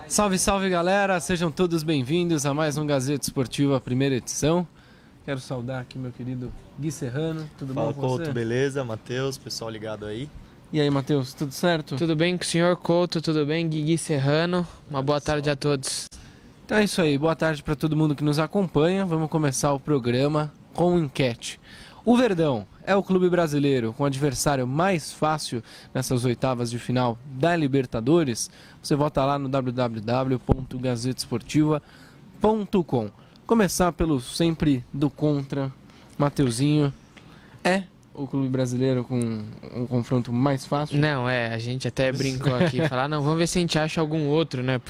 Salve, salve galera, sejam todos bem-vindos a mais um Gazeta Esportiva, primeira edição. Quero saudar aqui meu querido Gui Serrano, tudo bom com você? Fala, Couto, beleza? Matheus, pessoal ligado aí. E aí, Matheus, tudo certo? Tudo bem com o senhor Couto, tudo bem, Gui Serrano? Uma boa tarde a todos. Então é isso aí, boa tarde para todo mundo que nos acompanha. Vamos começar o programa com enquete. O Verdão é o clube brasileiro com adversário mais fácil nessas oitavas de final da Libertadores? Você vota lá no www.gazetesportiva.com. Começar pelo sempre do contra, Mateuzinho. É o clube brasileiro com um confronto mais fácil? Não, a gente até brincou aqui, falar, não, vamos ver se a gente acha algum outro, né,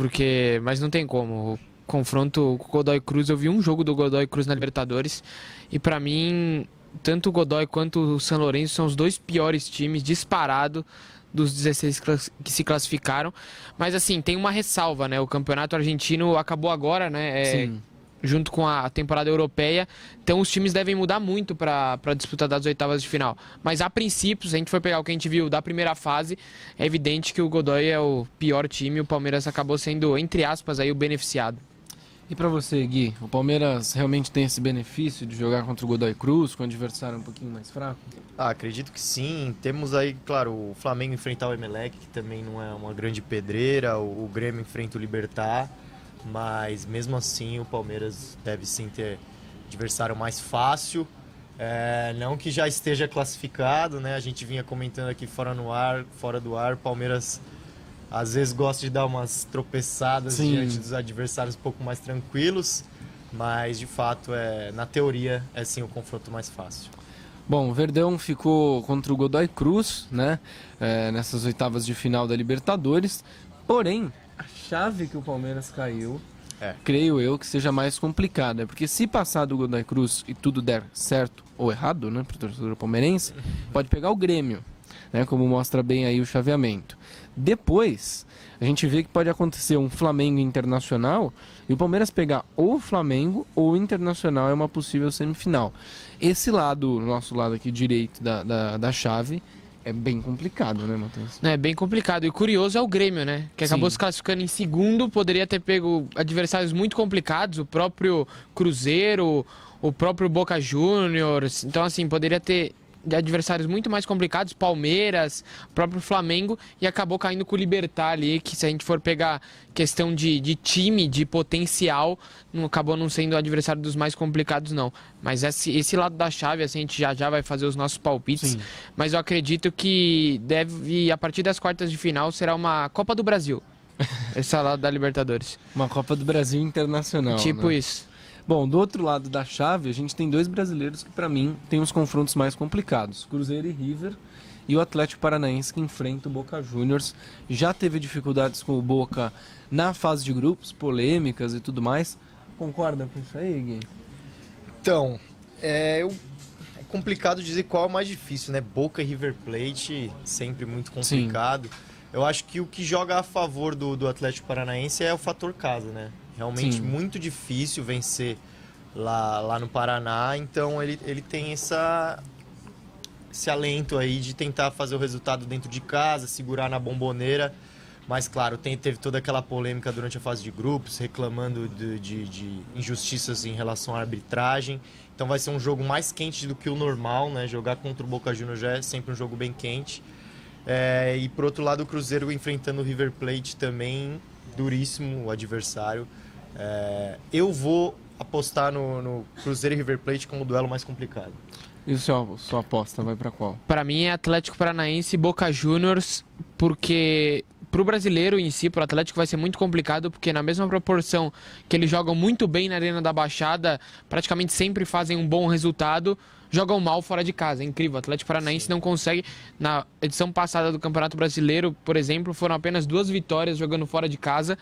mas não tem como. O confronto com o Godoy Cruz, eu vi um jogo do Godoy Cruz na Libertadores e pra mim, tanto o Godoy quanto o São Lourenço são os dois piores times disparado dos 16 que se classificaram. Mas assim, tem uma ressalva, né? O campeonato argentino acabou agora, né? Sim. Junto com a temporada europeia. Então os times devem mudar muito para disputar das oitavas de final. Mas a princípio, se a gente for pegar o que a gente viu da primeira fase, é evidente que o Godoy é o pior time. O Palmeiras acabou sendo, entre aspas, aí, o beneficiado. E pra você, Gui, o Palmeiras realmente tem esse benefício de jogar contra o Godoy Cruz, com um adversário um pouquinho mais fraco? Acredito que sim. Temos aí, claro, o Flamengo enfrentar o Emelec, que também não é uma grande pedreira, o Grêmio enfrenta o Libertad, mas mesmo assim o Palmeiras deve sim ter adversário mais fácil. Não que já esteja classificado, né? A gente vinha comentando aqui fora do ar, o Palmeiras às vezes gosta de dar umas tropeçadas diante dos adversários um pouco mais tranquilos, mas de fato, na teoria, é sim o confronto mais fácil. Bom, o Verdão ficou contra o Godoy Cruz, né, nessas oitavas de final da Libertadores, porém, a chave que o Palmeiras caiu, creio eu que seja mais complicada, porque se passar do Godoy Cruz e tudo der certo ou errado, né, para o torcedor palmeirense, pode pegar o Grêmio, né, como mostra bem aí o chaveamento. Depois, a gente vê que pode acontecer um Flamengo Internacional e o Palmeiras pegar ou o Flamengo ou o Internacional é uma possível semifinal. Esse lado, nosso lado aqui direito da chave, é bem complicado, né, Matheus? É bem complicado. E o curioso é o Grêmio, né? Que acabou se classificando em segundo, poderia ter pego adversários muito complicados, o próprio Cruzeiro, o próprio Boca Juniors. Então, assim, poderia ter de adversários muito mais complicados, Palmeiras, próprio Flamengo, e acabou caindo com o Libertad ali, que se a gente for pegar questão de time, de potencial, acabou não sendo o adversário dos mais complicados, não. Mas esse lado da chave, assim, a gente já vai fazer os nossos palpites, Sim. Mas eu acredito que a partir das quartas de final, será uma Copa do Brasil, esse lado da Libertadores. Uma Copa do Brasil Internacional, Tipo né? isso. Bom, do outro lado da chave, a gente tem dois brasileiros que, para mim, tem os confrontos mais complicados. Cruzeiro e River e o Atlético Paranaense, que enfrenta o Boca Juniors. Já teve dificuldades com o Boca na fase de grupos, polêmicas e tudo mais. Concorda com isso aí, Gui? Então, é complicado dizer qual é o mais difícil, né? Boca e River Plate, sempre muito complicado. Sim. Eu acho que o que joga a favor do Atlético Paranaense é o fator casa, né? Realmente muito difícil vencer lá no Paraná, então ele tem esse alento aí de tentar fazer o resultado dentro de casa, segurar na bomboneira, mas claro, teve toda aquela polêmica durante a fase de grupos, reclamando de injustiças em relação à arbitragem, então vai ser um jogo mais quente do que o normal, né? Jogar contra o Boca Juniors já é sempre um jogo bem quente, e por outro lado o Cruzeiro enfrentando o River Plate também, duríssimo o adversário. Eu vou apostar no Cruzeiro e River Plate como o duelo mais complicado. E sua aposta vai para qual? Para mim é Atlético Paranaense e Boca Juniors, porque pro brasileiro em si, pro Atlético vai ser muito complicado, porque na mesma proporção que eles jogam muito bem na Arena da Baixada, praticamente sempre fazem um bom resultado, jogam mal fora de casa. É incrível. O Atlético Paranaense não consegue. Na edição passada do Campeonato Brasileiro, por exemplo, foram apenas 2 vitórias jogando fora de casa.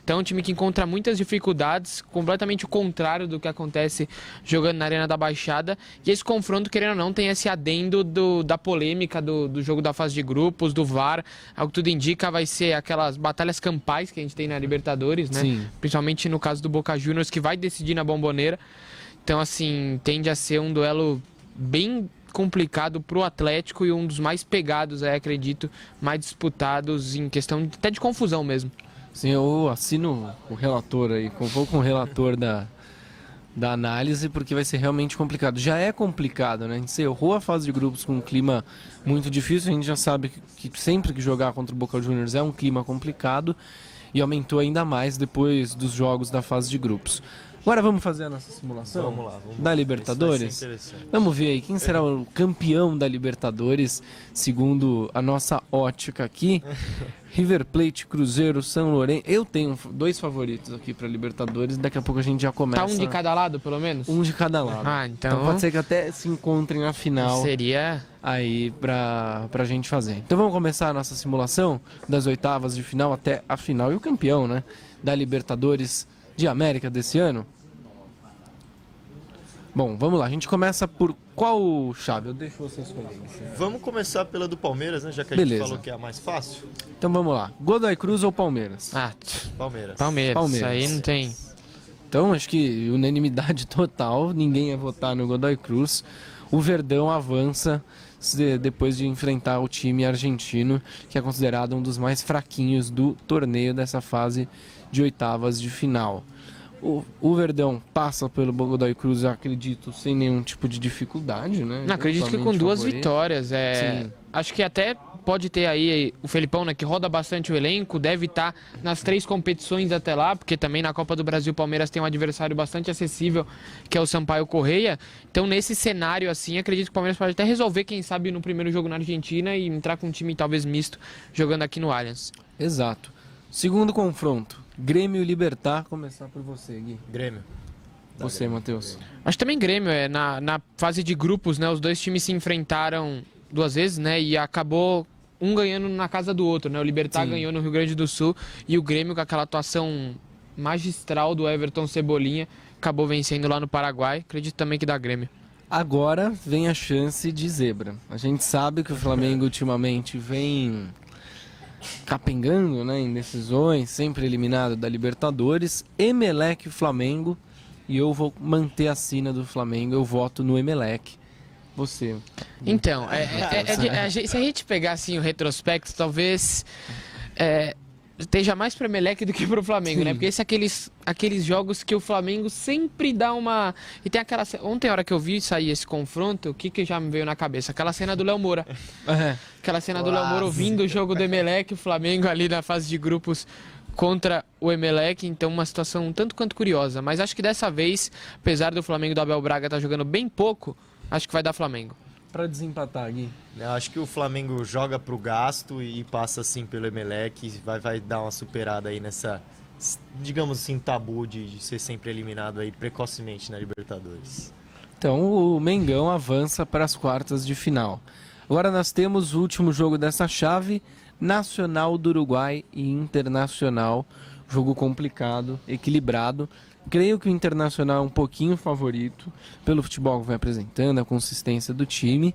Então é um time que encontra muitas dificuldades, completamente o contrário do que acontece jogando na Arena da Baixada. E esse confronto, querendo ou não, tem esse adendo da polêmica do jogo da fase de grupos, do VAR. Ao que tudo indica, vai ser aquelas batalhas campais que a gente tem na Libertadores, né? Sim. Principalmente no caso do Boca Juniors, que vai decidir na Bomboneira. Então, assim, tende a ser um duelo bem complicado pro Atlético e um dos mais pegados, acredito, mais disputados em questão até de confusão mesmo. Sim, eu assino o relator aí, vou com o relator da análise, porque vai ser realmente complicado. Já é complicado, né? A gente errou a fase de grupos com um clima muito difícil, a gente já sabe que sempre que jogar contra o Boca Juniors é um clima complicado, e aumentou ainda mais depois dos jogos da fase de grupos. Agora vamos fazer a nossa simulação? Vamos lá. Da Libertadores? Vamos ver aí quem será o campeão da Libertadores, segundo a nossa ótica aqui. River Plate, Cruzeiro, São Lourenço. Eu tenho 2 favoritos aqui para Libertadores. Daqui a pouco a gente já começa. Tá um de cada lado, pelo menos? Um de cada lado. Então pode ser que até se encontrem na final. Seria aí pra gente fazer. Então vamos começar a nossa simulação das oitavas de final até a final. E o campeão, né, da Libertadores de América desse ano. Bom, vamos lá. A gente começa por qual chave? Eu deixo você escolher. Vamos começar pela do Palmeiras, né? Já que a Beleza. gente falou que é a mais fácil. Então vamos lá. Godoy Cruz ou Palmeiras? Palmeiras. Isso aí não tem. Então acho que unanimidade total. Ninguém ia votar no Godoy Cruz. O Verdão avança depois de enfrentar o time argentino, que é considerado um dos mais fraquinhos do torneio dessa fase de oitavas de final. O Verdão passa pelo Godoy Cruz, eu acredito, sem nenhum tipo de dificuldade, né? Não, acredito que com 2 vitórias. Sim. Acho que até pode ter aí o Felipão, né, que roda bastante o elenco, deve estar nas 3 competições até lá, porque também na Copa do Brasil o Palmeiras tem um adversário bastante acessível, que é o Sampaio Corrêa. Então nesse cenário assim, acredito que o Palmeiras pode até resolver, quem sabe, no primeiro jogo na Argentina e entrar com um time talvez misto, jogando aqui no Allianz. Exato. Segundo confronto, Grêmio e Libertad. Começar por você, Gui. Grêmio. Você, Matheus. Acho também Grêmio, na fase de grupos, né, os 2 times se enfrentaram 2 vezes, né, e acabou um ganhando na casa do outro, né, o Libertad ganhou no Rio Grande do Sul e o Grêmio, com aquela atuação magistral do Everton Cebolinha, acabou vencendo lá no Paraguai. Acredito também que dá Grêmio. Agora vem a chance de zebra. A gente sabe que o Flamengo ultimamente vem capengando, né, em decisões, sempre eliminado da Libertadores. Emelec e Flamengo, e eu vou manter a sina do Flamengo, eu voto no Emelec. Você. Então, se a gente pegar assim o retrospecto, talvez esteja mais para o Emelec do que para o Flamengo, né? Porque esse é aqueles jogos que o Flamengo sempre dá uma... E tem aquela... Ontem, a hora que eu vi sair esse confronto, o que já me veio na cabeça? Aquela cena do Léo Moura. Aquela cena do Léo Moura ouvindo o jogo do Emelec, o Flamengo ali na fase de grupos contra o Emelec. Então, uma situação um tanto quanto curiosa. Mas acho que dessa vez, apesar do Flamengo do Abel Braga estar jogando bem pouco, acho que vai dar Flamengo. Para desempatar, Gui. Eu acho que o Flamengo joga pro gasto e passa assim pelo Emelec, vai dar uma superada aí nessa, digamos assim, tabu de ser sempre eliminado aí precocemente na Libertadores. Então o Mengão avança para as quartas de final. Agora nós temos o último jogo dessa chave, Nacional do Uruguai e Internacional. Jogo complicado, equilibrado. Creio que o Internacional é um pouquinho favorito pelo futebol que vem apresentando, a consistência do time.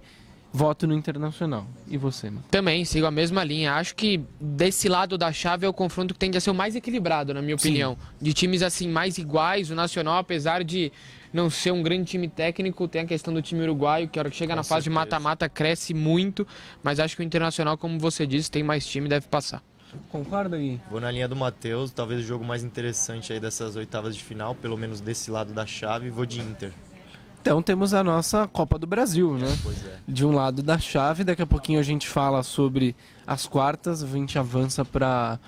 Voto no Internacional. E você, mano? Também, sigo a mesma linha. Acho que desse lado da chave é o confronto que tende a ser o mais equilibrado, na minha opinião. De times assim mais iguais, o Nacional, apesar de não ser um grande time técnico, tem a questão do time uruguaio, que a hora que chega na fase de mata-mata cresce muito, mas acho que o Internacional, como você disse, tem mais time e deve passar. Concorda aí? Vou na linha do Matheus, talvez o jogo mais interessante aí dessas oitavas de final, pelo menos desse lado da chave, vou de Inter. Então temos a nossa Copa do Brasil, né? Pois é. De um lado da chave, daqui a pouquinho a gente fala sobre as quartas, a gente avança para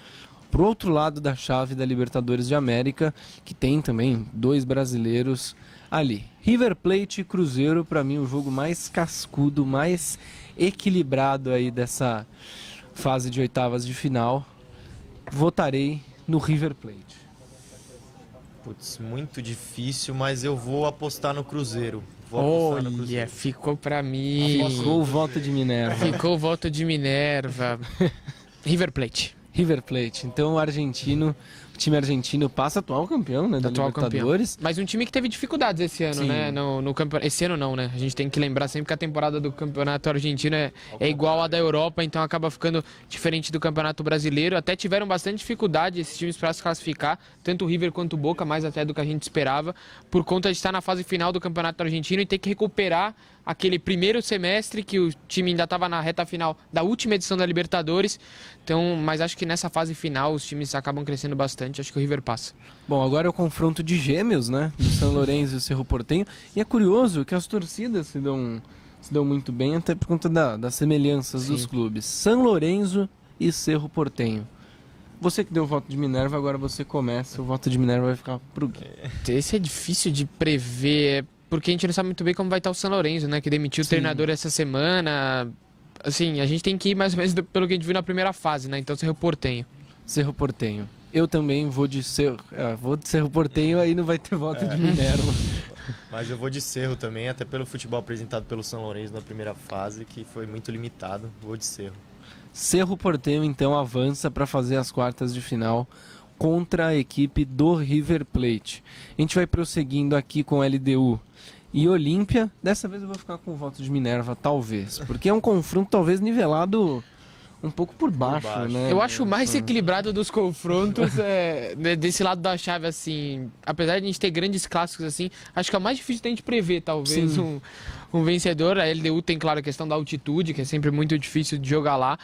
o outro lado da chave da Libertadores de América, que tem também 2 brasileiros ali. River Plate e Cruzeiro, para mim, o jogo mais cascudo, mais equilibrado aí dessa fase de oitavas de final. Votarei no River Plate. Putz, muito difícil, mas eu vou apostar no Cruzeiro. Vou apostar no Cruzeiro. Ficou pra mim. Ficou o voto de Minerva. Ficou o voto de Minerva. River Plate. River Plate. Então o argentino O time argentino passa atual campeão, né, da Libertadores. Mas um time que teve dificuldades esse ano, Sim. né, no campeonato. Esse ano não, né? A gente tem que lembrar sempre que a temporada do campeonato argentino é igual à da Europa, então acaba ficando diferente do campeonato brasileiro. Até tiveram bastante dificuldade esses times para se classificar, tanto o River quanto o Boca, mais até do que a gente esperava, por conta de estar na fase final do campeonato argentino e ter que recuperar aquele primeiro semestre que o time ainda estava na reta final da última edição da Libertadores. Então, mas acho que nessa fase final os times acabam crescendo bastante. Acho que o River passa. Bom, agora é o confronto de gêmeos, né? Do São Lourenço e o Cerro Porteño. E é curioso que as torcidas se dão muito bem, até por conta das semelhanças dos clubes. São Lourenço e Cerro Porteño. Você que deu o voto de Minerva, agora você começa. O voto de Minerva vai ficar pro Gui. Esse é difícil de prever, porque a gente não sabe muito bem como vai estar o São Lourenço, né? Que demitiu o treinador essa semana. Assim, a gente tem que ir mais ou menos pelo que a gente viu na primeira fase, né? Então, Cerro Porteño. Cerro Porteño. Eu também vou de Cerro Porteño, aí não vai ter voto de Minerva. Mas eu vou de Cerro também, até pelo futebol apresentado pelo São Lourenço na primeira fase, que foi muito limitado. Vou de Cerro. Cerro Porteño, então, avança para fazer as quartas de final contra a equipe do River Plate. A gente vai prosseguindo aqui com LDU e Olímpia. Dessa vez eu vou ficar com o voto de Minerva, talvez. Porque é um confronto talvez nivelado um pouco por baixo, né? Eu acho o mais equilibrado dos confrontos desse lado da chave, assim. Apesar de a gente ter grandes clássicos, assim, acho que é o mais difícil da gente prever, talvez, um vencedor. A LDU tem, claro, a questão da altitude, que é sempre muito difícil de jogar lá.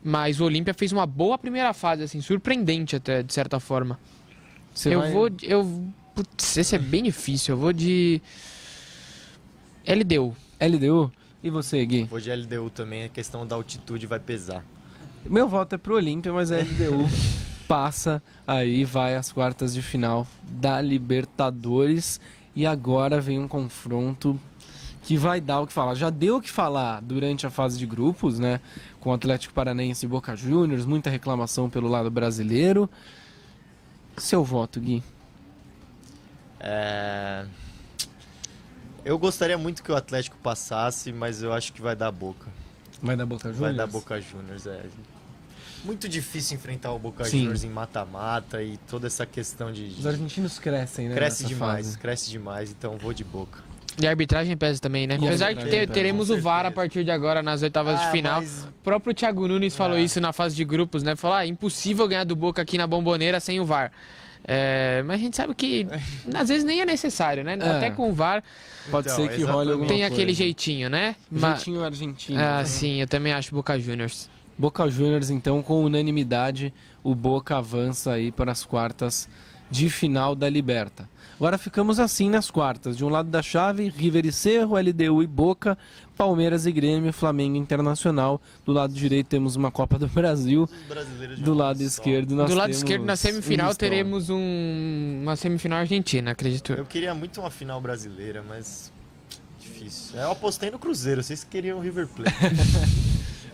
Mas o Olímpia fez uma boa primeira fase, assim, surpreendente até, de certa forma. Putz, esse é bem difícil. Eu vou de LDU. LDU? E você, Gui? Vou de LDU também, a questão da altitude vai pesar. Meu voto é pro Olímpia, mas a LDU passa aí, vai às quartas de final da Libertadores. E agora vem um confronto que vai dar o que falar. Já deu o que falar durante a fase de grupos, né? Com o Atlético Paranaense e Boca Juniors, muita reclamação pelo lado brasileiro. Seu voto, Gui? Eu gostaria muito que o Atlético passasse, mas eu acho que vai dar Boca. Vai dar Boca Juniors? Vai dar Boca Juniors, Muito difícil enfrentar o Boca Juniors em mata-mata e toda essa questão de... Os argentinos crescem, né? Cresce demais, então vou de Boca. E a arbitragem pesa também, né? Apesar de teremos o VAR a partir de agora nas oitavas de final. O próprio Thiago Nunes falou isso na fase de grupos, né? Falou, impossível ganhar do Boca aqui na Bomboneira sem o VAR. Mas a gente sabe que às vezes nem é necessário, né? Até com o VAR pode ser que role alguma tem coisa. Aquele jeitinho, né? Jeitinho argentino. Sim, eu também acho Boca Juniors. Boca Juniors, então, com unanimidade, o Boca avança aí para as quartas de final da Liberta. Agora ficamos assim nas quartas. De um lado da chave, River e Cerro, LDU e Boca, Palmeiras e Grêmio, Flamengo e Internacional. Do lado direito temos uma Copa do Brasil. Do lado esquerdo nós Do lado temos esquerdo, na semifinal, teremos uma semifinal argentina, acredito. Eu queria muito uma final brasileira, mas difícil. Eu apostei no Cruzeiro, vocês queriam o River Plate.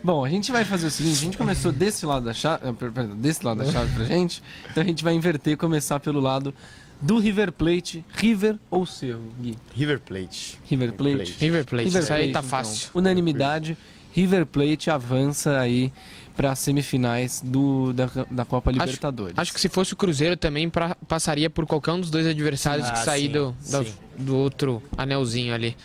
Bom, a gente vai fazer o seguinte, a gente começou desse lado da chave pra gente, então a gente vai inverter e começar pelo lado do River Plate. River ou Cerro, Gui? River Plate. River Plate? River Plate, isso aí tá então. fácil. Unanimidade, River Plate avança aí para as semifinais da Copa Libertadores. Acho que se fosse o Cruzeiro também passaria por qualquer um dos dois adversários que sair do outro anelzinho ali.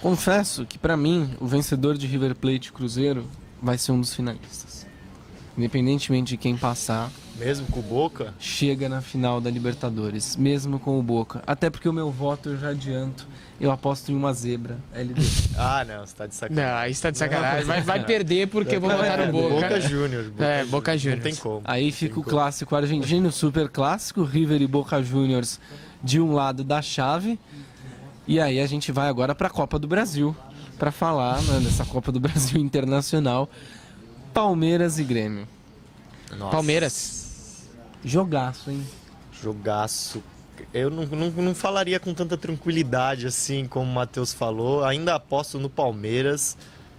Confesso que para mim o vencedor de River Plate e Cruzeiro vai ser um dos finalistas. Independentemente de quem passar, mesmo com o Boca, chega na final da Libertadores, mesmo com o Boca. Até porque o meu voto, eu já adianto, eu aposto em uma zebra, LDU. Não, você tá de sacanagem. Não, isso tá de sacanagem. Vai perder porque eu vou votar no Boca. Boca Juniors. Boca Juniors. Não tem como. Aí fica o clássico argentino, super clássico, River e Boca Juniors de um lado da chave. E aí a gente vai agora para a Copa do Brasil, para falar, né, dessa Copa do Brasil Internacional. Palmeiras e Grêmio. Nossa. Palmeiras. Jogaço, hein? Jogaço. Eu não falaria com tanta tranquilidade assim como o Matheus falou. Ainda aposto no Palmeiras,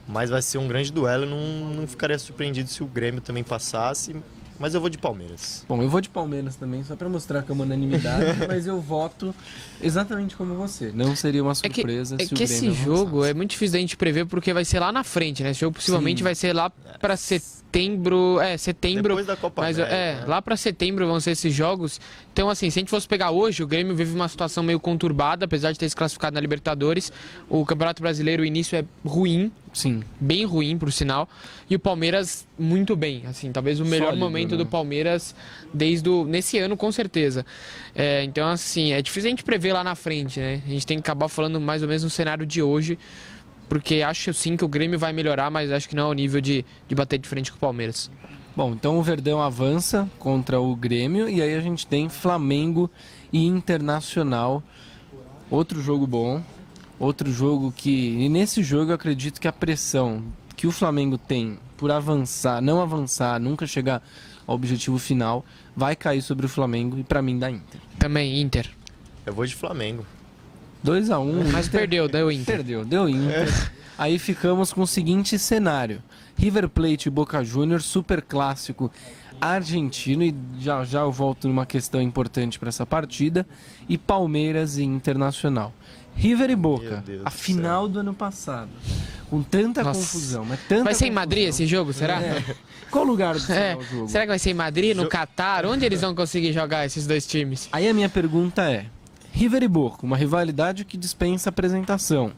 mas vai ser um grande duelo. Não ficaria surpreendido se o Grêmio também passasse. Mas eu vou de Palmeiras. Bom, eu vou de Palmeiras também, só para mostrar que é uma unanimidade, mas eu voto exatamente como você. Não seria uma surpresa se o Grêmio esse jogo é muito difícil da gente prever porque vai ser lá na frente, né? Esse jogo possivelmente vai ser lá para setembro. Setembro. Depois da Copa mas, América, né? Lá pra setembro vão ser esses jogos. Então, assim, se a gente fosse pegar hoje, o Grêmio vive uma situação meio conturbada, apesar de ter se classificado na Libertadores. O Campeonato Brasileiro, o início é ruim. Sim. Bem ruim, por sinal. E o Palmeiras, muito bem. Assim, talvez o melhor Sólido, momento né? do Palmeiras nesse ano, com certeza. Então, assim, é difícil a gente prever lá na frente, né? A gente tem que acabar falando mais ou menos no cenário de hoje, porque acho sim que o Grêmio vai melhorar, mas acho que não é o nível de bater de frente com o Palmeiras. Bom, então o Verdão avança contra o Grêmio e aí a gente tem Flamengo e Internacional. Outro jogo bom, outro jogo e nesse jogo eu acredito que a pressão que o Flamengo tem por avançar, não avançar, nunca chegar ao objetivo final, vai cair sobre o Flamengo e pra mim dá Inter. Também, Inter. Eu vou de Flamengo. 2-1. Mas perdeu, deu Inter. Deu Inter. Aí ficamos com o seguinte cenário: River Plate e Boca Juniors, super clássico argentino, e já já eu volto numa questão importante para essa partida, e Palmeiras e Internacional. River e Boca, a final do ano passado, com tanta confusão, mas tanta Vai ser em confusão. Madrid esse jogo, será? Qual lugar do o jogo? Será que vai ser em Madrid, no Catar? Onde eles vão conseguir jogar esses dois times? Aí a minha pergunta é: River e Boca, uma rivalidade que dispensa apresentação.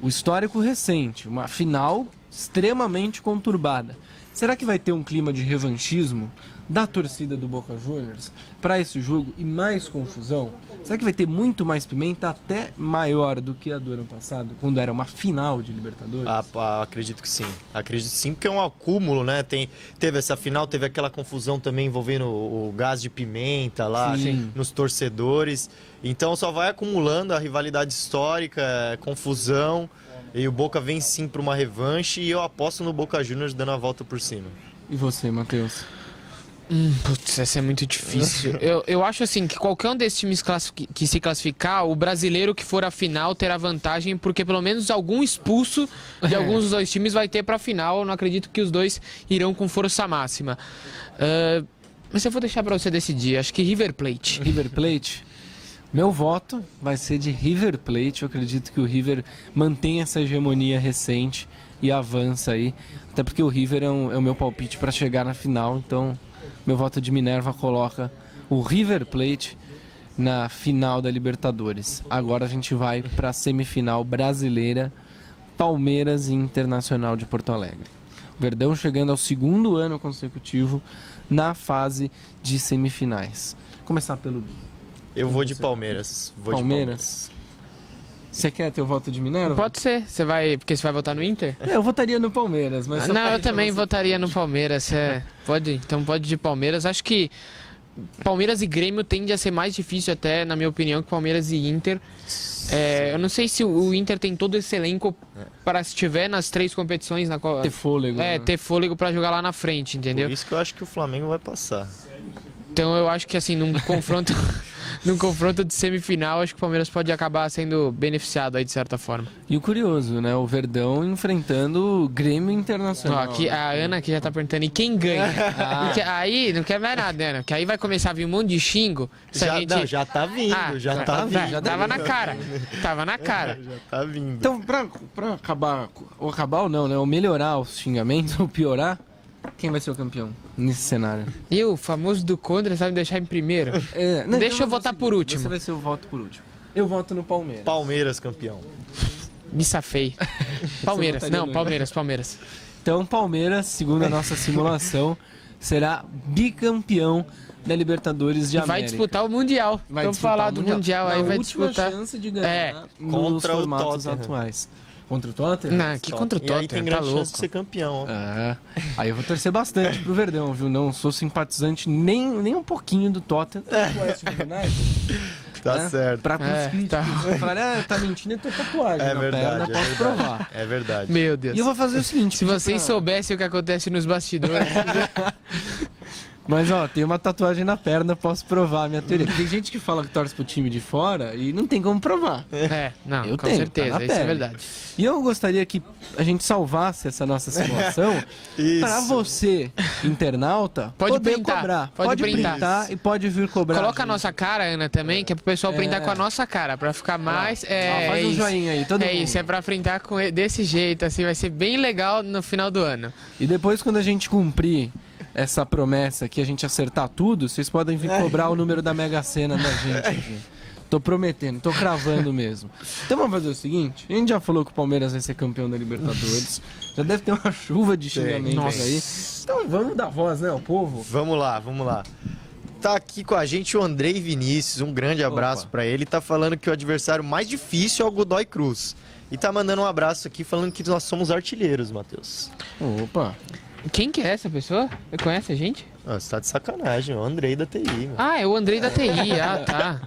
O histórico recente, uma final extremamente conturbada. Será que vai ter um clima de revanchismo da torcida do Boca Juniors para esse jogo e mais confusão? Será que vai ter muito mais pimenta, até maior do que a do ano passado, quando era uma final de Libertadores? Acredito que sim. Acredito sim, porque é um acúmulo, né? Teve essa final, teve aquela confusão também envolvendo o gás de pimenta lá nos torcedores. Então só vai acumulando a rivalidade histórica, confusão. E o Boca vem sim para uma revanche e eu aposto no Boca Juniors dando a volta por cima. E você, Matheus? Putz, essa é muito difícil. Eu acho assim que qualquer um desses times que se classificar, o brasileiro que for à final terá vantagem, porque pelo menos algum expulso de alguns dos dois times vai ter pra final. Eu não acredito que os dois irão com força máxima. Mas eu vou deixar pra você decidir. Acho que River Plate. River Plate? Meu voto vai ser de River Plate. Eu acredito que o River mantém essa hegemonia recente e avança aí. Até porque o River é o meu palpite para chegar na final. Então, meu voto de Minerva coloca o River Plate na final da Libertadores. Agora a gente vai para a semifinal brasileira, Palmeiras e Internacional de Porto Alegre. O Verdão chegando ao segundo ano consecutivo na fase de semifinais. Vou começar pelo... Eu vou de Palmeiras. Palmeiras. Você quer ter o voto de Minerva? Pode ser. Porque você vai votar no Inter? Eu votaria no Palmeiras, mas... Não, eu também votaria no Palmeiras. Então pode de Palmeiras. Acho que Palmeiras e Grêmio tende a ser mais difícil até, na minha opinião, que Palmeiras e Inter. Eu não sei se o Inter tem todo esse elenco para, se estiver nas três competições... Ter fôlego. Né? Ter fôlego para jogar lá na frente, entendeu? Por isso que eu acho que o Flamengo vai passar. Então eu acho que assim, num confronto de semifinal, acho que o Palmeiras pode acabar sendo beneficiado aí de certa forma. E o curioso, né? O Verdão enfrentando o Grêmio Internacional. Aqui, a Ana aqui já tá perguntando, e quem ganha? Porque aí não quer mais nada, Ana, porque aí vai começar a vir um monte de xingo. Já tá vindo, já tá vindo. Já tava na cara, tava na cara. Já tá vindo. Então, pra acabar ou não, né? Ou melhorar os xingamentos, ou piorar, quem vai ser o campeão nesse cenário? E o famoso do Contra sabe deixar em primeiro. Deixa eu votar por último. Você vai ser o voto por último. Eu voto no Palmeiras. Palmeiras campeão. Me safei. Palmeiras, não, Palmeiras. Então, Palmeiras, segundo a nossa simulação, será bicampeão da Libertadores de América. Vai disputar o Mundial. Vamos falar do Mundial aí, vai disputar. Chance de ganhar contra nos formatos o Tottenham atuais. Contra o Tottenham? Não, aqui contra o Tottenham, e aí tem grande chance de ser campeão. Aí eu vou torcer bastante pro Verdão, viu? Não sou simpatizante nem um pouquinho do Tottenham. Tá certo. Pra os críticos falarem, tá mentindo, eu tô tatuagem na perna, posso provar. É verdade. Meu Deus. E eu vou fazer o seguinte... Se vocês soubessem o que acontece nos bastidores... Mas, ó, tem uma tatuagem na perna, posso provar a minha teoria. Tem gente que fala que torce pro time de fora e não tem como provar. Não, eu com tenho, certeza, tá na isso é pele. verdade. E eu gostaria que a gente salvasse essa nossa simulação para você internauta, Pode poder printar, cobrar. pode printar. E pode vir cobrar. Coloca a gente. nossa cara, Ana, também, que é pro pessoal printar com a nossa cara, pra ficar mais... faz um isso. joinha aí, todo mundo. Isso, é pra printar desse jeito, assim, vai ser bem legal no final do ano. E depois, quando a gente cumprir essa promessa que a gente acertar tudo, vocês podem vir cobrar o número da Mega Sena da gente aqui. Tô prometendo, tô cravando mesmo. Então vamos fazer o seguinte, a gente já falou que o Palmeiras vai ser campeão da Libertadores, já deve ter uma chuva de xingamentos aí. Então vamos dar voz, né, ao povo? Vamos lá. Tá aqui com a gente o Andrei Vinícius, um grande abraço pra ele. Tá falando que o adversário mais difícil é o Godoy Cruz. E tá mandando um abraço aqui falando que nós somos artilheiros, Matheus. Opa! Quem que é essa pessoa? Conhece a gente? Ah, você tá de sacanagem, é o Andrei da TI, mano. Ah, é o Andrei da TI, tá.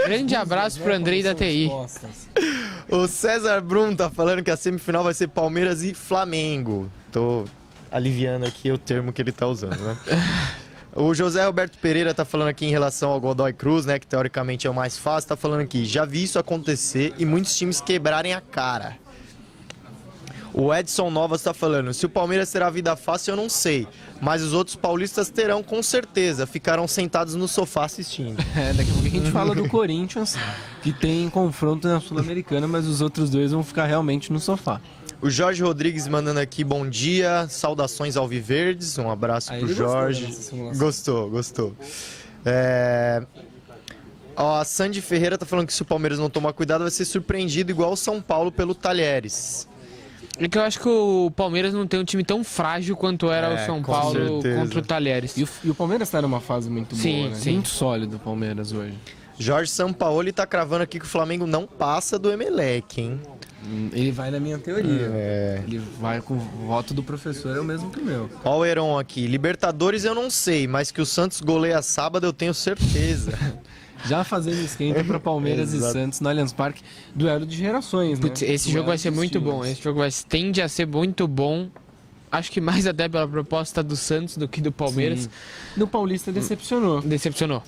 Grande abraço pro Andrei da TI. O César Brum tá falando que a semifinal vai ser Palmeiras e Flamengo. Tô aliviando aqui o termo que ele tá usando, né? O José Roberto Pereira tá falando aqui em relação ao Godoy Cruz, né, que teoricamente é o mais fácil, tá falando aqui, já vi isso acontecer e muitos times quebrarem a cara. O Edson Novas tá falando, se o Palmeiras terá vida fácil eu não sei, mas os outros paulistas terão com certeza, ficarão sentados no sofá assistindo. Daqui a pouco a gente fala do Corinthians, que tem confronto na Sul-Americana, mas os outros dois vão ficar realmente no sofá. O Jorge Rodrigues mandando aqui bom dia, saudações alviverdes, um abraço pro Jorge. Gostou. A Sandy Ferreira tá falando que se o Palmeiras não tomar cuidado vai ser surpreendido igual o São Paulo pelo Talheres. É que eu acho que o Palmeiras não tem um time tão frágil quanto era o São com Paulo certeza. contra o Talheres. E o Palmeiras tá numa fase muito boa, né? Sim. Muito sólido o Palmeiras hoje. Jorge Sampaoli tá cravando aqui que o Flamengo não passa do Emelec, hein? Ele vai na minha teoria. Ele vai com o voto do professor, é o mesmo que o meu. Ó o Heron aqui, Libertadores eu não sei, mas que o Santos goleia sábado eu tenho certeza. Já fazendo esquenta para Palmeiras e Santos no Allianz Parque, duelo de gerações, né? Putz, esse jogo vai ser muito bom. Esse jogo tende a ser muito bom. Acho que mais até pela proposta do Santos do que do Palmeiras. Sim. No Paulista decepcionou. Decepcionou.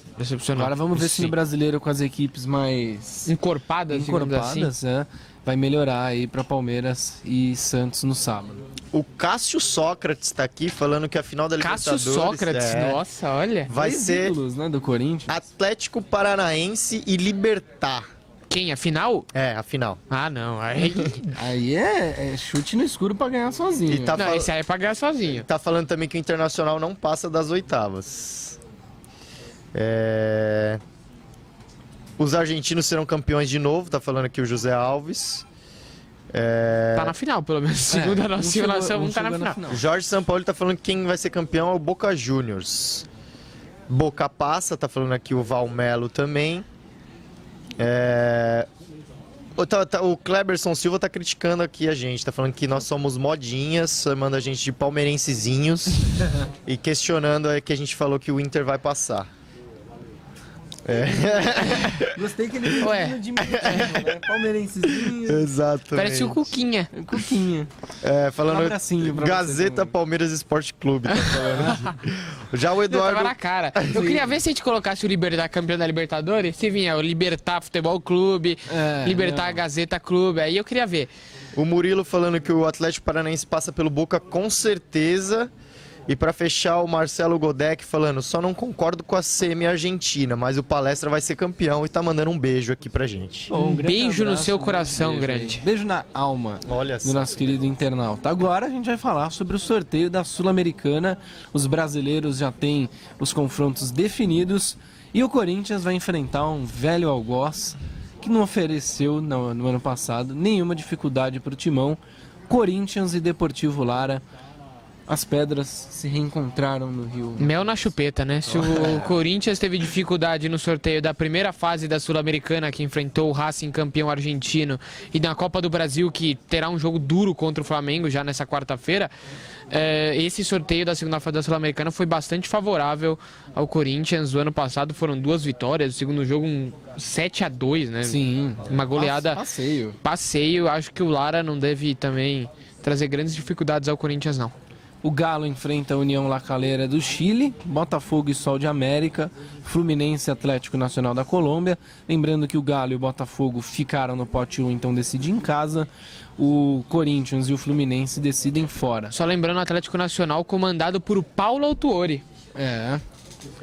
Agora vamos ver se no brasileiro com as equipes mais encorpadas, assim. Vai melhorar aí para Palmeiras e Santos no sábado. O Cássio Sócrates tá aqui falando que a final da Libertadores... Cássio Sócrates, nossa, olha. Vai ser ídolos, né, do Corinthians. Atlético Paranaense e Libertad. Quem? A final? É, a final. Ah, não. Aí é chute no escuro pra ganhar sozinho. E tá não, esse aí é pra ganhar sozinho. Tá falando também que o Internacional não passa das oitavas. Os argentinos serão campeões de novo, tá falando aqui o José Alves. Tá na final, pelo menos. Segundo a nossa simulação, um tá na final. O Jorge Sampaoli tá falando que quem vai ser campeão é o Boca Juniors. Boca passa, tá falando aqui o Valmelo também. O Kleberson Silva tá criticando aqui a gente, tá falando que nós somos modinhas, chamando a gente de palmeirensezinhos e questionando que a gente falou que o Inter vai passar. Gostei que ele foi né? Palmeirensezinho. Exatamente. Parece o Cuquinha. Falando Um Gazeta Palmeiras Esporte Clube, tá falando. Já o Eduardo... Eduardo... na cara. Eu queria ver se a gente colocasse o Libertad campeão da Libertadores, se vinha o Libertad Futebol Clube, Libertad Gazeta Clube, aí eu queria ver. O Murilo falando que o Atlético Paranaense passa pelo Boca com certeza. E pra fechar, o Marcelo Godek falando, só não concordo com a semi argentina, mas o Palestra vai ser campeão e tá mandando um beijo aqui pra gente. Um beijo no seu coração, grande. Beijo na alma do nosso querido internauta. Agora a gente vai falar sobre o sorteio da Sul-Americana. Os brasileiros já têm os confrontos definidos e o Corinthians vai enfrentar um velho algoz que não ofereceu no ano passado nenhuma dificuldade pro timão. Corinthians e Deportivo Lara. As pedras se reencontraram no Rio. Mel na chupeta, né? Se o Corinthians teve dificuldade no sorteio da primeira fase da Sul-Americana, que enfrentou o Racing campeão argentino, e na Copa do Brasil, que terá um jogo duro contra o Flamengo já nessa quarta-feira, esse sorteio da segunda fase da Sul-Americana foi bastante favorável ao Corinthians. O ano passado foram 2 vitórias, o segundo jogo 7-2, né? Sim. Uma goleada. Passeio. Acho que o Lara não deve também trazer grandes dificuldades ao Corinthians, não. O Galo enfrenta a União La Calera do Chile, Botafogo e Sol de América, Fluminense e Atlético Nacional da Colômbia. Lembrando que o Galo e o Botafogo ficaram no pote 1, então decide em casa. O Corinthians e o Fluminense decidem fora. Só lembrando o Atlético Nacional comandado por Paulo Autuori.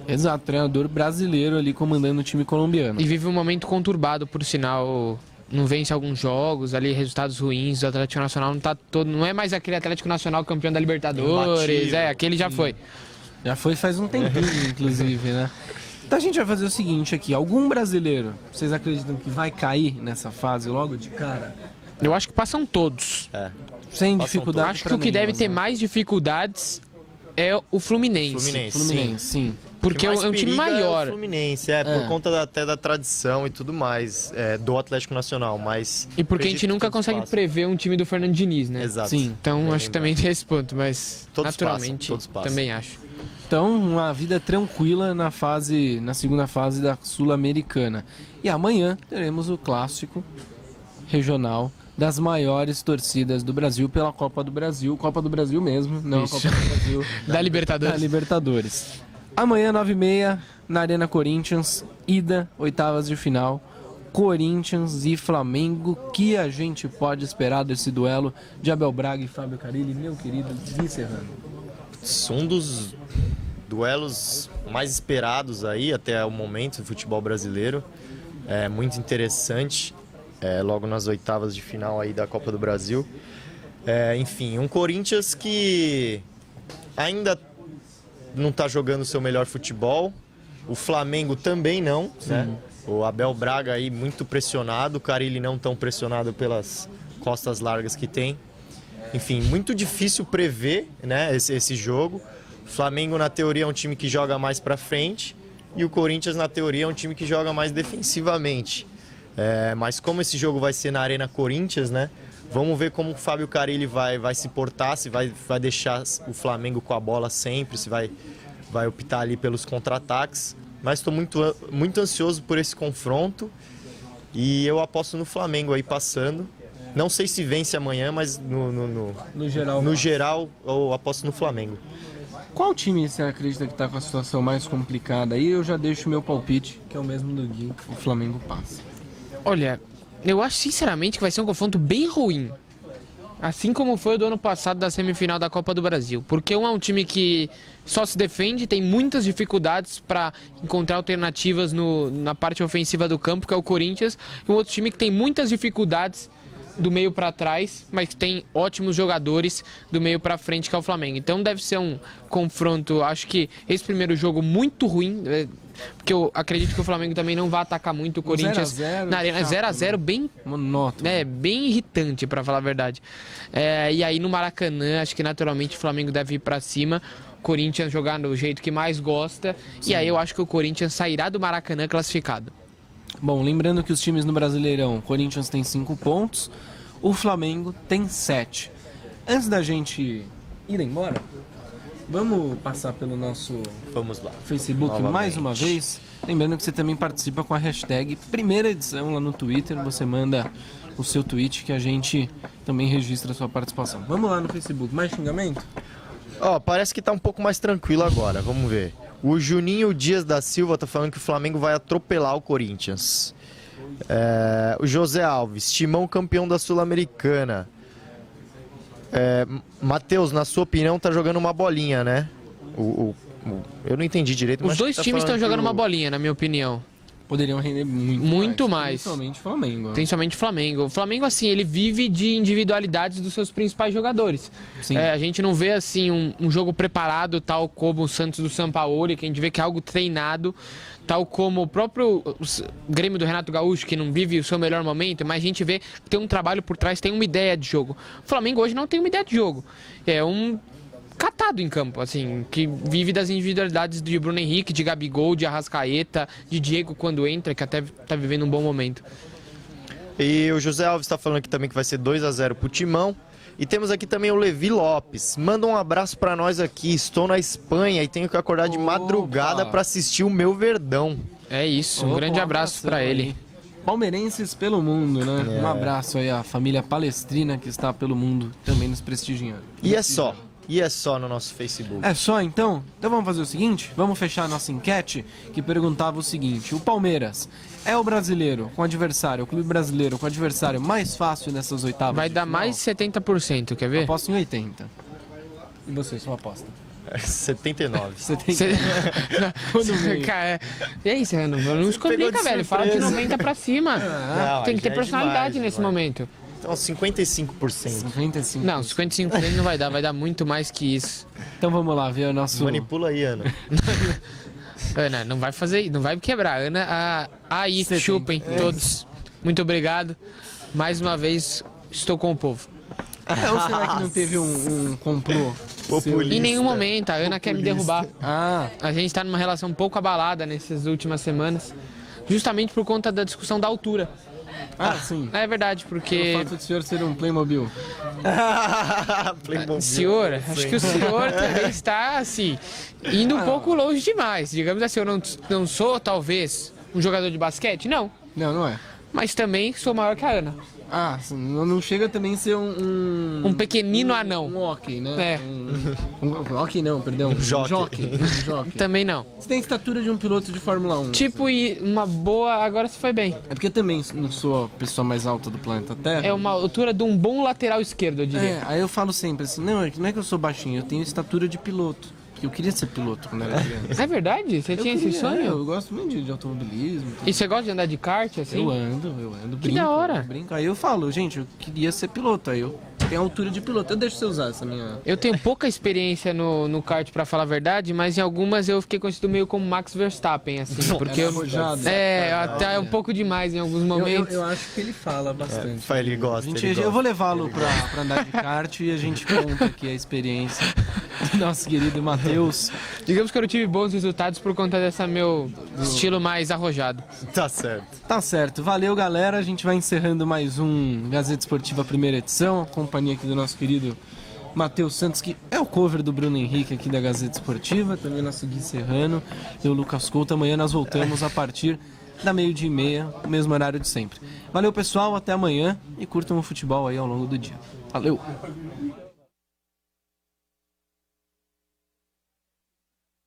Exato, treinador brasileiro ali comandando o time colombiano. E vive um momento conturbado, por sinal. Não vence alguns jogos, ali resultados ruins. O Atlético Nacional não é mais aquele Atlético Nacional campeão da Libertadores. Imbatível. Aquele já foi. Já foi faz um tempinho, inclusive, né? Então a gente vai fazer o seguinte aqui. Algum brasileiro, vocês acreditam que vai cair nessa fase logo de cara? Eu acho que passam todos. Sem Passam dificuldade. Acho que o que deve ter mais dificuldades é o Fluminense. Fluminense, sim. Porque é um time maior. É o Fluminense, por conta até da tradição e tudo mais do Atlético Nacional, mas... E porque a gente nunca consegue prever um time do Fernando Diniz, né? Exato. Sim. Então acho que também tem esse ponto, mas Todos naturalmente passam, todos passam. também acho. Então, uma vida tranquila na segunda fase da Sul-Americana. E amanhã teremos o clássico regional das maiores torcidas do Brasil pela Copa do Brasil. Copa do Brasil mesmo, não Isso. a Copa do Brasil Da Libertadores. da Libertadores. Amanhã, 9h30, na Arena Corinthians, ida, oitavas de final, Corinthians e Flamengo. Que a gente pode esperar desse duelo de Abel Braga e Fábio Carille, meu querido Gui Serrano? Um dos duelos mais esperados aí até o momento do futebol brasileiro. É muito interessante, logo nas oitavas de final aí da Copa do Brasil. Enfim, um Corinthians que ainda não está jogando o seu melhor futebol. O Flamengo também não, né? O Abel Braga aí muito pressionado, o Carille não tão pressionado pelas costas largas que tem. Enfim, muito difícil prever, né, esse jogo. O Flamengo, na teoria, é um time que joga mais para frente e o Corinthians, na teoria, é um time que joga mais defensivamente. Mas como esse jogo vai ser na Arena Corinthians, né? Vamos ver como o Fábio Carille vai se portar, se vai deixar o Flamengo com a bola sempre, se vai optar ali pelos contra-ataques. Mas estou muito ansioso por esse confronto e eu aposto no Flamengo aí passando. Não sei se vence amanhã, mas no geral eu aposto no Flamengo. Qual time você acredita que está com a situação mais complicada? Aí eu já deixo o meu palpite, que é o mesmo do Gui, o Flamengo passa. Olha, eu acho sinceramente que vai ser um confronto bem ruim. Assim como foi o do ano passado da semifinal da Copa do Brasil. Porque é um time que só se defende, tem muitas dificuldades para encontrar alternativas na parte ofensiva do campo, que é o Corinthians. E um outro time que tem muitas dificuldades do meio para trás, mas que tem ótimos jogadores do meio para frente, que é o Flamengo. Então deve ser um confronto, acho que esse primeiro jogo muito ruim, porque eu acredito que o Flamengo também não vai atacar muito o Corinthians 0 a 0, na arena. 0x0 bem monótono. Bem irritante, para falar a verdade. E aí no Maracanã, acho que naturalmente o Flamengo deve ir para cima, Corinthians jogar do jeito que mais gosta. Sim. E aí eu acho que o Corinthians sairá do Maracanã classificado. Bom, lembrando que os times no Brasileirão, o Corinthians tem 5 pontos, o Flamengo tem 7. Antes da gente ir embora, vamos passar pelo nosso Facebook novamente. Mais uma vez. Lembrando que você também participa com a hashtag primeira edição lá no Twitter. Você manda o seu tweet que a gente também registra a sua participação. Vamos lá no Facebook. Mais xingamento? Parece que tá um pouco mais tranquilo agora. Vamos ver. O Juninho Dias da Silva tá falando que o Flamengo vai atropelar o Corinthians. O José Alves, Timão campeão da Sul-Americana. Matheus, na sua opinião, tá jogando uma bolinha, né? Eu não entendi direito. Os dois times estão jogando uma bolinha, na minha opinião. Poderiam render muito mais. Principalmente o Flamengo. Principalmente o Flamengo. O Flamengo, assim, ele vive de individualidades dos seus principais jogadores. A gente não vê, assim, um jogo preparado, tal como o Santos do Sampaoli, que a gente vê que é algo treinado, tal como o próprio Grêmio do Renato Gaúcho, que não vive o seu melhor momento, mas a gente vê que tem um trabalho por trás, tem uma ideia de jogo. O Flamengo hoje não tem uma ideia de jogo. É um catado em campo, assim, que vive das individualidades de Bruno Henrique, de Gabigol, de Arrascaeta, de Diego quando entra, que até tá vivendo um bom momento. E o José Alves está falando aqui também que vai ser 2-0 pro Timão. E temos aqui também o Levi Lopes. Manda um abraço para nós aqui. Estou na Espanha e tenho que acordar de madrugada para assistir o meu Verdão. É isso, um grande abraço para ele. Palmeirenses pelo mundo, né? Um abraço aí à família palestrina que está pelo mundo também nos prestigiando. E é só. E é só no nosso Facebook. É só então? Então vamos fazer o seguinte, vamos fechar a nossa enquete que perguntava o seguinte: o Palmeiras é o brasileiro com adversário, o clube brasileiro com adversário mais fácil nessas oitavas? Vai de dar final? mais 70%, quer ver? Aposto em 80. E você, sua aposta? 79. Você tem Cê- no meio. Cara, e aí, Serrano? Não se Pegou complica, de velho. Fala de surpresa. 90 pra cima. Não, Tem que ter já é personalidade demais, nesse vai. momento. Então, 55%. 55. Não, 55% não vai dar muito mais que isso. Então vamos lá ver o nosso... Manipula aí, Ana. Ana, não vai fazer, não vai me quebrar. Ana, aí, 70. chupem todos. Muito obrigado. Mais uma vez, estou com o povo. Ou será que não teve um complô? Populista. Em nenhum momento, a Ana quer me derrubar. Ah, A gente tá numa relação um pouco abalada nessas últimas semanas. Justamente por conta da discussão da altura. sim. É verdade, O porque... fato de o senhor ser um Playmobil. Playmobil. Senhor, acho que o senhor também está, assim, indo um pouco longe demais. Digamos assim, eu não sou, talvez, um jogador de basquete? Não. Não, não é. Mas também sou maior que a Ana. Ah, não chega também a ser Um pequenino anão. Um hockey, né? É. Um hockey não, perdão. Um jockey. Um jockey. Também não. Você tem a estatura de um piloto de Fórmula 1. Tipo, e uma boa... Agora você foi bem. É porque eu também não sou a pessoa mais alta do planeta Terra. É uma altura de um bom lateral esquerdo, eu diria. É, aí eu falo sempre assim, não é que eu sou baixinho, eu tenho estatura de piloto. Porque eu queria ser piloto quando era criança. É verdade? Você tinha esse sonho? Eu gosto muito de automobilismo. E você gosta de andar de kart, assim? Eu ando, brinco. da hora. Eu brinco. Aí eu falo, gente, eu queria ser piloto. Aí eu tenho a altura de piloto. Eu deixo você usar essa minha... Eu tenho pouca experiência no kart, pra falar a verdade, mas em algumas eu fiquei conhecido meio como Max Verstappen, assim. Porque Era eu, arrojado. até um pouco demais em alguns momentos. Eu acho que ele fala bastante. Ele gosta, ele Eu gosta. vou levá-lo pra andar de kart e a gente conta aqui a experiência do nosso querido Matheus. Digamos que eu não tive bons resultados por conta dessa meu estilo mais arrojado. Tá certo. Tá certo, valeu galera, a gente vai encerrando mais um Gazeta Esportiva primeira edição, a companhia aqui do nosso querido Matheus Santos, que é o cover do Bruno Henrique aqui da Gazeta Esportiva, também nosso Gui Serrano e o Lucas Couto. Amanhã nós voltamos a partir da 12:30, o mesmo horário de sempre. Valeu pessoal, até amanhã e curtam o futebol aí ao longo do dia. Valeu!